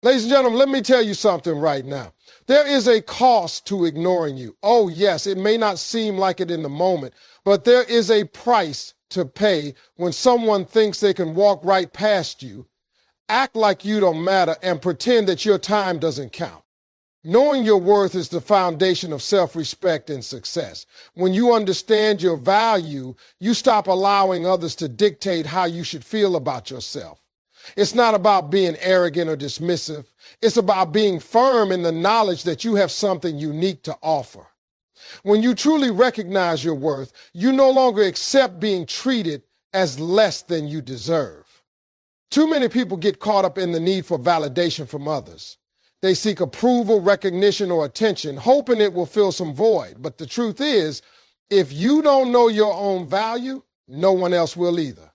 Ladies and gentlemen, let me tell you something right now. There is a cost to ignoring you. Oh, yes, it may not seem like it in the moment, but there is a price to pay when someone thinks they can walk right past you, act like you don't matter, and pretend that your time doesn't count. Knowing your worth is the foundation of self-respect and success. When you understand your value, you stop allowing others to dictate how you should feel about yourself. It's not about being arrogant or dismissive. It's about being firm in the knowledge that you have something unique to offer. When you truly recognize your worth, you no longer accept being treated as less than you deserve. Too many people get caught up in the need for validation from others. They seek approval, recognition, or attention, hoping it will fill some void. But the truth is, if you don't know your own value, no one else will either.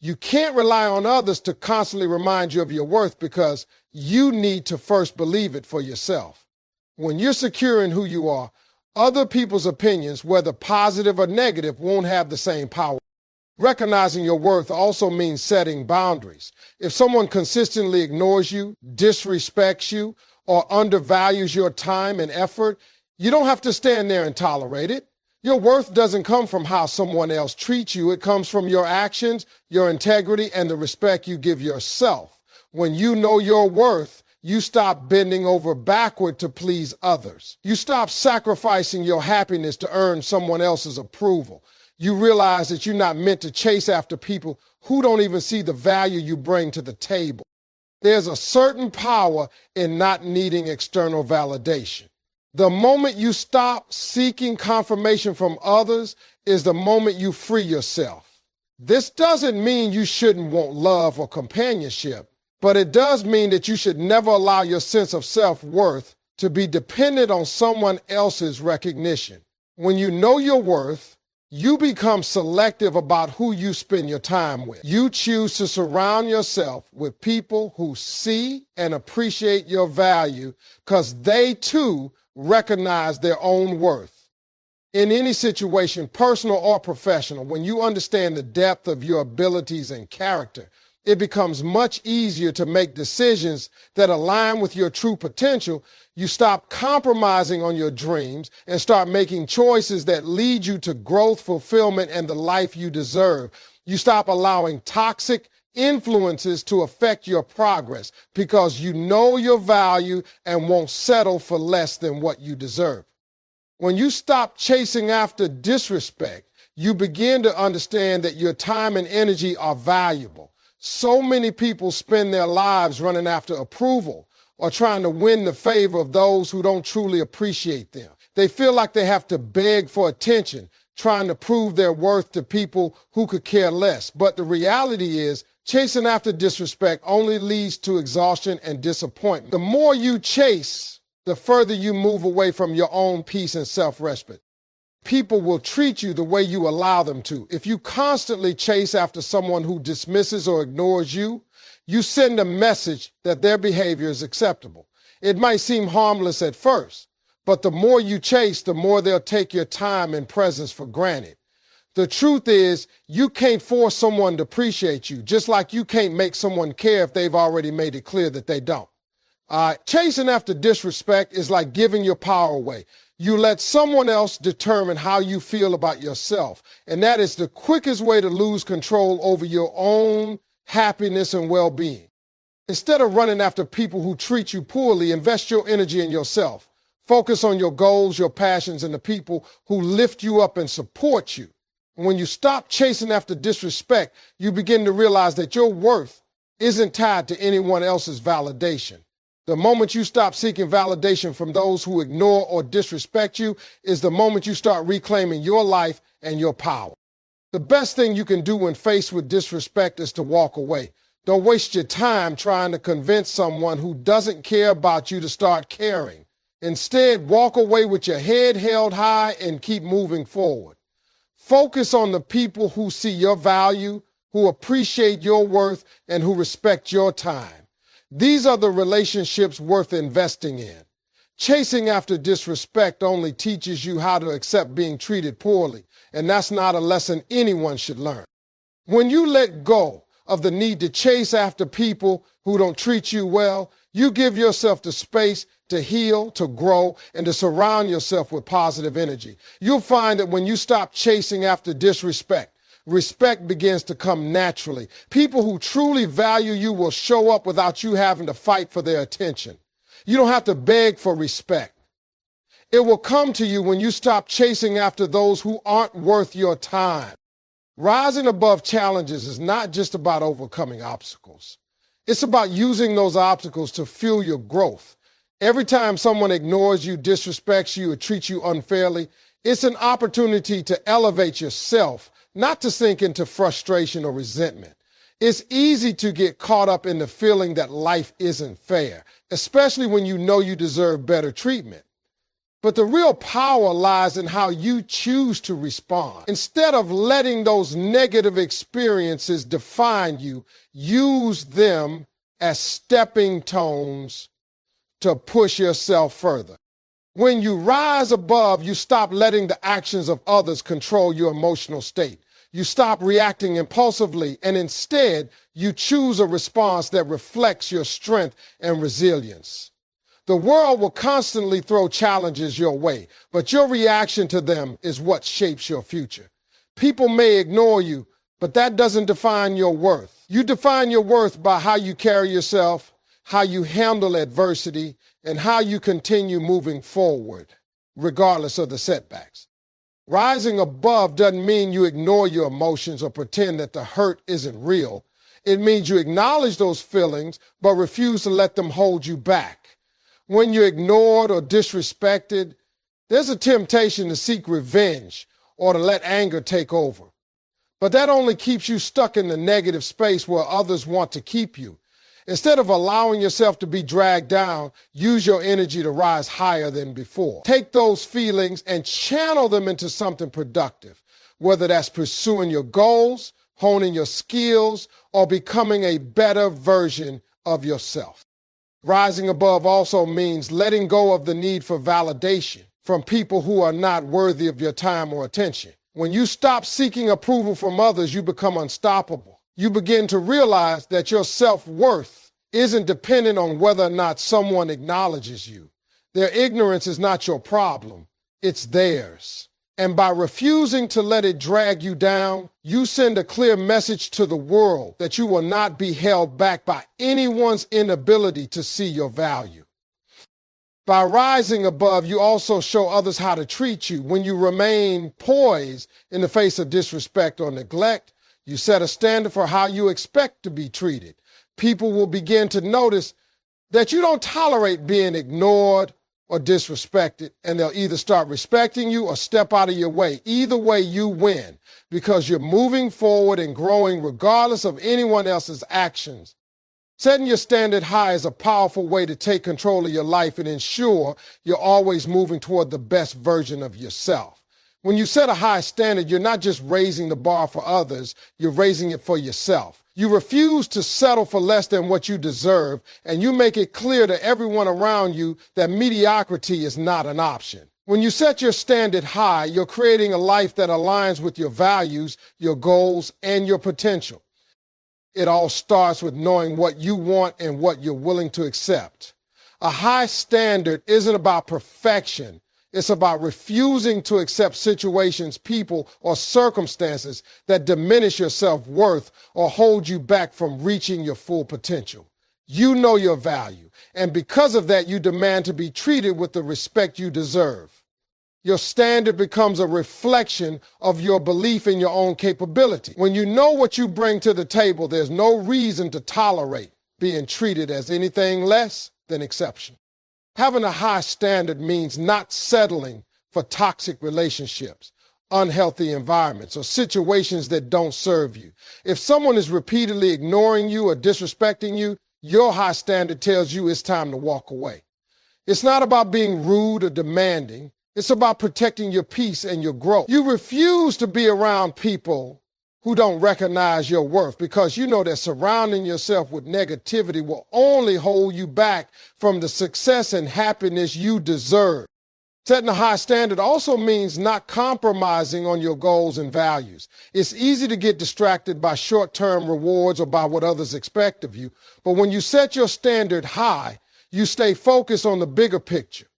You can't rely on others to constantly remind you of your worth because you need to first believe it for yourself. When you're secure in who you are, other people's opinions, whether positive or negative, won't have the same power. Recognizing your worth also means setting boundaries. If someone consistently ignores you, disrespects you, or undervalues your time and effort, you don't have to stand there and tolerate it. Your worth doesn't come from how someone else treats you. It comes from your actions, your integrity, and the respect you give yourself. When you know your worth, you stop bending over backward to please others. You stop sacrificing your happiness to earn someone else's approval. You realize that you're not meant to chase after people who don't even see the value you bring to the table. There's a certain power in not needing external validation. The moment you stop seeking confirmation from others is the moment you free yourself. This doesn't mean you shouldn't want love or companionship, but it does mean that you should never allow your sense of self-worth to be dependent on someone else's recognition. When you know your worth, you become selective about who you spend your time with. You choose to surround yourself with people who see and appreciate your value because they too recognize their own worth. In any situation, personal or professional, when you understand the depth of your abilities and character, it becomes much easier to make decisions that align with your true potential. You stop compromising on your dreams and start making choices that lead you to growth, fulfillment, and the life you deserve. You stop allowing toxic influences to affect your progress because you know your value and won't settle for less than what you deserve. When you stop chasing after disrespect, you begin to understand that your time and energy are valuable. So many people spend their lives running after approval or trying to win the favor of those who don't truly appreciate them. They feel like they have to beg for attention, trying to prove their worth to people who could care less. But the reality is, chasing after disrespect only leads to exhaustion and disappointment. The more you chase, the further you move away from your own peace and self-respect. People will treat you the way you allow them to. If you constantly chase after someone who dismisses or ignores you, you send a message that their behavior is acceptable. It might seem harmless at first, but the more you chase, the more they'll take your time and presence for granted. The truth is, you can't force someone to appreciate you, just like you can't make someone care if they've already made it clear that they don't. Chasing after disrespect is like giving your power away. You let someone else determine how you feel about yourself, and that is the quickest way to lose control over your own happiness and well-being. Instead of running after people who treat you poorly, invest your energy in yourself. Focus on your goals, your passions, and the people who lift you up and support you. When you stop chasing after disrespect, you begin to realize that your worth isn't tied to anyone else's validation. The moment you stop seeking validation from those who ignore or disrespect you is the moment you start reclaiming your life and your power. The best thing you can do when faced with disrespect is to walk away. Don't waste your time trying to convince someone who doesn't care about you to start caring. Instead, walk away with your head held high and keep moving forward. Focus on the people who see your value, who appreciate your worth, and who respect your time. These are the relationships worth investing in. Chasing after disrespect only teaches you how to accept being treated poorly, and that's not a lesson anyone should learn. When you let go of the need to chase after people who don't treat you well, you give yourself the space to heal, to grow, and to surround yourself with positive energy. You'll find that when you stop chasing after disrespect, respect begins to come naturally. People who truly value you will show up without you having to fight for their attention. You don't have to beg for respect. It will come to you when you stop chasing after those who aren't worth your time. Rising above challenges is not just about overcoming obstacles. It's about using those obstacles to fuel your growth. Every time someone ignores you, disrespects you, or treats you unfairly, it's an opportunity to elevate yourself, not to sink into frustration or resentment. It's easy to get caught up in the feeling that life isn't fair, especially when you know you deserve better treatment. But the real power lies in how you choose to respond. Instead of letting those negative experiences define you, use them as stepping stones to push yourself further. When you rise above, you stop letting the actions of others control your emotional state. You stop reacting impulsively, and instead, you choose a response that reflects your strength and resilience. The world will constantly throw challenges your way, but your reaction to them is what shapes your future. People may ignore you, but that doesn't define your worth. You define your worth by how you carry yourself, how you handle adversity, and how you continue moving forward, regardless of the setbacks. Rising above doesn't mean you ignore your emotions or pretend that the hurt isn't real. It means you acknowledge those feelings, but refuse to let them hold you back. When you're ignored or disrespected, there's a temptation to seek revenge or to let anger take over. But that only keeps you stuck in the negative space where others want to keep you. Instead of allowing yourself to be dragged down, use your energy to rise higher than before. Take those feelings and channel them into something productive, whether that's pursuing your goals, honing your skills, or becoming a better version of yourself. Rising above also means letting go of the need for validation from people who are not worthy of your time or attention. When you stop seeking approval from others, you become unstoppable. You begin to realize that your self-worth isn't dependent on whether or not someone acknowledges you. Their ignorance is not your problem, it's theirs. And by refusing to let it drag you down, you send a clear message to the world that you will not be held back by anyone's inability to see your value. By rising above, you also show others how to treat you. When you remain poised in the face of disrespect or neglect, you set a standard for how you expect to be treated. People will begin to notice that you don't tolerate being ignored or disrespected, and they'll either start respecting you or step out of your way. Either way, you win because you're moving forward and growing regardless of anyone else's actions. Setting your standard high is a powerful way to take control of your life and ensure you're always moving toward the best version of yourself. When you set a high standard, you're not just raising the bar for others, you're raising it for yourself. You refuse to settle for less than what you deserve, and you make it clear to everyone around you that mediocrity is not an option. When you set your standard high, you're creating a life that aligns with your values, your goals, and your potential. It all starts with knowing what you want and what you're willing to accept. A high standard isn't about perfection. It's about refusing to accept situations, people, or circumstances that diminish your self-worth or hold you back from reaching your full potential. You know your value, and because of that, you demand to be treated with the respect you deserve. Your standard becomes a reflection of your belief in your own capability. When you know what you bring to the table, there's no reason to tolerate being treated as anything less than exceptional. Having a high standard means not settling for toxic relationships, unhealthy environments, or situations that don't serve you. If someone is repeatedly ignoring you or disrespecting you, your high standard tells you it's time to walk away. It's not about being rude or demanding. It's about protecting your peace and your growth. You refuse to be around people who don't recognize your worth because you know that surrounding yourself with negativity will only hold you back from the success and happiness you deserve. Setting a high standard also means not compromising on your goals and values. It's easy to get distracted by short-term rewards or by what others expect of you. But when you set your standard high, you stay focused on the bigger picture.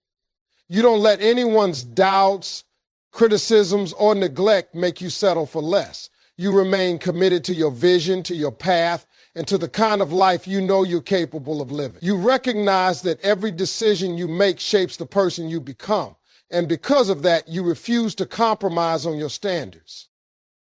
You don't let anyone's doubts, criticisms, or neglect make you settle for less. You remain committed to your vision, to your path, and to the kind of life you know you're capable of living. You recognize that every decision you make shapes the person you become. And because of that, you refuse to compromise on your standards.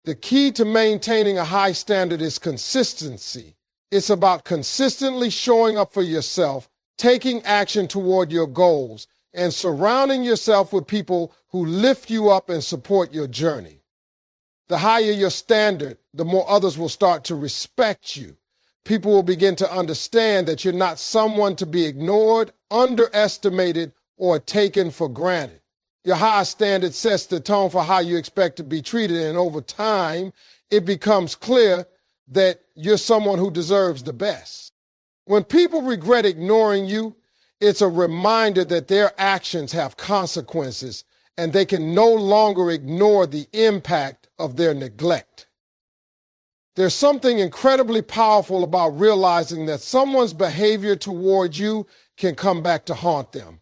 The key to maintaining a high standard is consistency. It's about consistently showing up for yourself, taking action toward your goals, and surrounding yourself with people who lift you up and support your journey. The higher your standard, the more others will start to respect you. People will begin to understand that you're not someone to be ignored, underestimated, or taken for granted. Your high standard sets the tone for how you expect to be treated, and over time, it becomes clear that you're someone who deserves the best. When people regret ignoring you, it's a reminder that their actions have consequences, and they can no longer ignore the impact of their neglect. There's something incredibly powerful about realizing that someone's behavior towards you can come back to haunt them.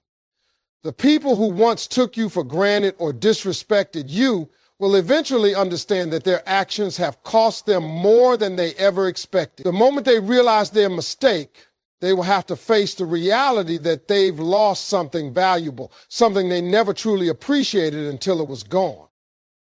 The people who once took you for granted or disrespected you will eventually understand that their actions have cost them more than they ever expected. The moment they realize their mistake, they will have to face the reality that they've lost something valuable, something they never truly appreciated until it was gone.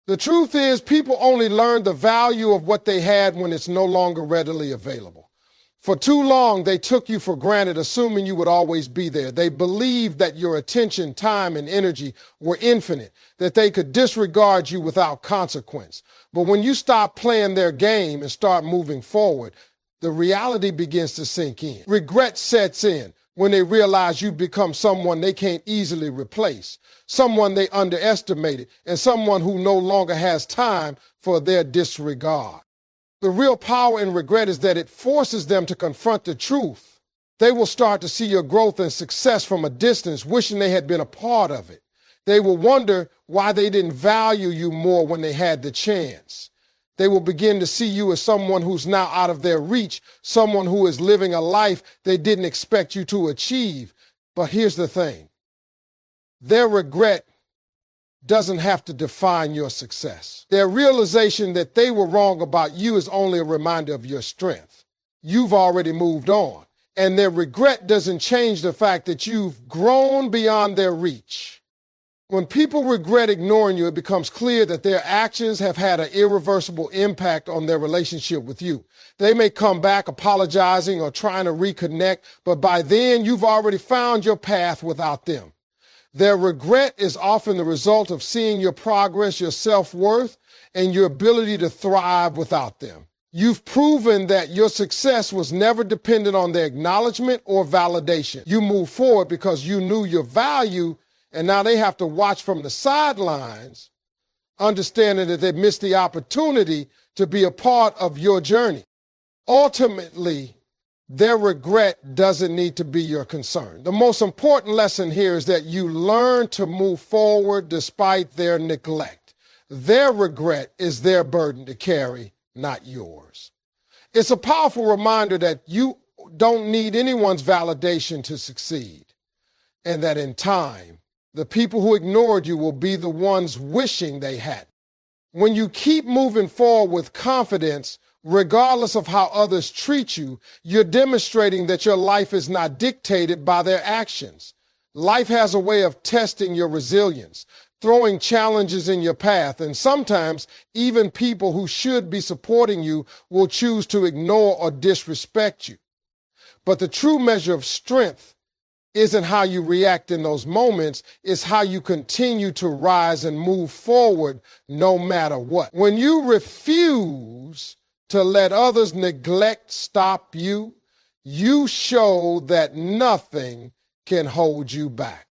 The truth is, people only learn the value of what they had when it's no longer readily available. For too long, they took you for granted, assuming you would always be there. They believed that your attention, time, and energy were infinite, that they could disregard you without consequence. But when you stop playing their game and start moving forward, the reality begins to sink in. Regret sets in when they realize you've become someone they can't easily replace, someone they underestimated, and someone who no longer has time for their disregard. The real power in regret is that it forces them to confront the truth. They will start to see your growth and success from a distance, wishing they had been a part of it. They will wonder why they didn't value you more when they had the chance. They will begin to see you as someone who's now out of their reach, someone who is living a life they didn't expect you to achieve. But here's the thing. Their regret doesn't have to define your success. Their realization that they were wrong about you is only a reminder of your strength. You've already moved on. And their regret doesn't change the fact that you've grown beyond their reach. When people regret ignoring you, it becomes clear that their actions have had an irreversible impact on their relationship with you. They may come back apologizing or trying to reconnect, but by then you've already found your path without them. Their regret is often the result of seeing your progress, your self-worth, and your ability to thrive without them. You've proven that your success was never dependent on their acknowledgement or validation. You moved forward because you knew your value, and now they have to watch from the sidelines, understanding that they missed the opportunity to be a part of your journey. Ultimately, their regret doesn't need to be your concern. The most important lesson here is that you learn to move forward despite their neglect. Their regret is their burden to carry, not yours. It's a powerful reminder that you don't need anyone's validation to succeed, and that in time, the people who ignored you will be the ones wishing they had. When you keep moving forward with confidence, regardless of how others treat you, you're demonstrating that your life is not dictated by their actions. Life has a way of testing your resilience, throwing challenges in your path, and sometimes even people who should be supporting you will choose to ignore or disrespect you. But the true measure of strength isn't how you react in those moments, it's how you continue to rise and move forward no matter what. When you refuse to let others' neglect stop you, you show that nothing can hold you back.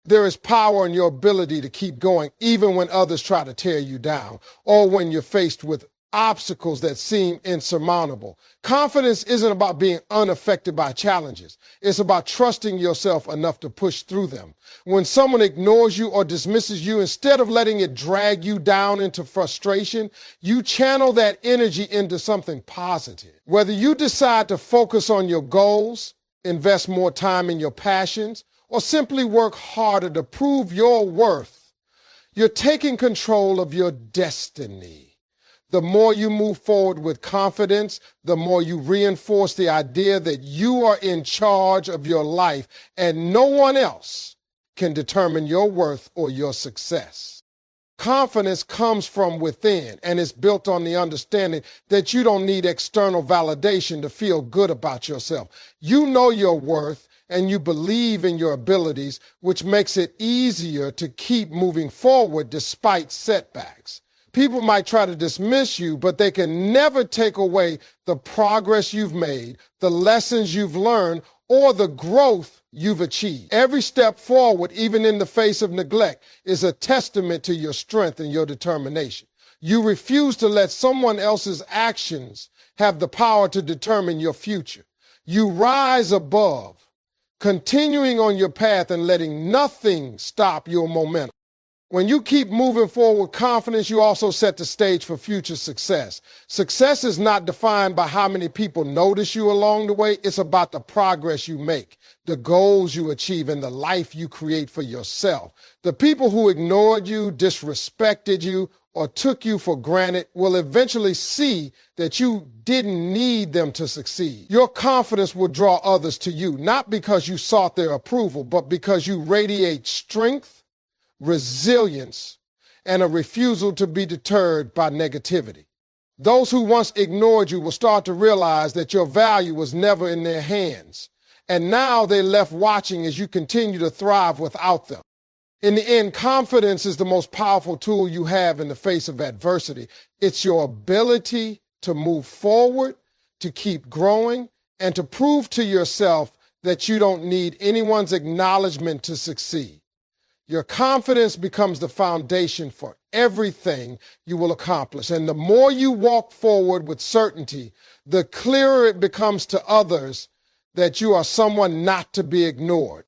There is power in your ability to keep going even when others try to tear you down or when you're faced with obstacles that seem insurmountable. Confidence isn't about being unaffected by challenges. It's about trusting yourself enough to push through them. When someone ignores you or dismisses you, instead of letting it drag you down into frustration, you channel that energy into something positive. Whether you decide to focus on your goals, invest more time in your passions, or simply work harder to prove your worth, you're taking control of your destiny. The more you move forward with confidence, the more you reinforce the idea that you are in charge of your life and no one else can determine your worth or your success. Confidence comes from within and is built on the understanding that you don't need external validation to feel good about yourself. You know your worth and you believe in your abilities, which makes it easier to keep moving forward despite setbacks. People might try to dismiss you, but they can never take away the progress you've made, the lessons you've learned, or the growth you've achieved. Every step forward, even in the face of neglect, is a testament to your strength and your determination. You refuse to let someone else's actions have the power to determine your future. You rise above, continuing on your path and letting nothing stop your momentum. When you keep moving forward with confidence, you also set the stage for future success. Success is not defined by how many people notice you along the way. It's about the progress you make, the goals you achieve, and the life you create for yourself. The people who ignored you, disrespected you, or took you for granted will eventually see that you didn't need them to succeed. Your confidence will draw others to you, not because you sought their approval, but because you radiate strength, resilience, and a refusal to be deterred by negativity. Those who once ignored you will start to realize that your value was never in their hands, and now they're left watching as you continue to thrive without them. In the end, confidence is the most powerful tool you have in the face of adversity. It's your ability to move forward, to keep growing, and to prove to yourself that you don't need anyone's acknowledgement to succeed. Your confidence becomes the foundation for everything you will accomplish. And the more you walk forward with certainty, the clearer it becomes to others that you are someone not to be ignored.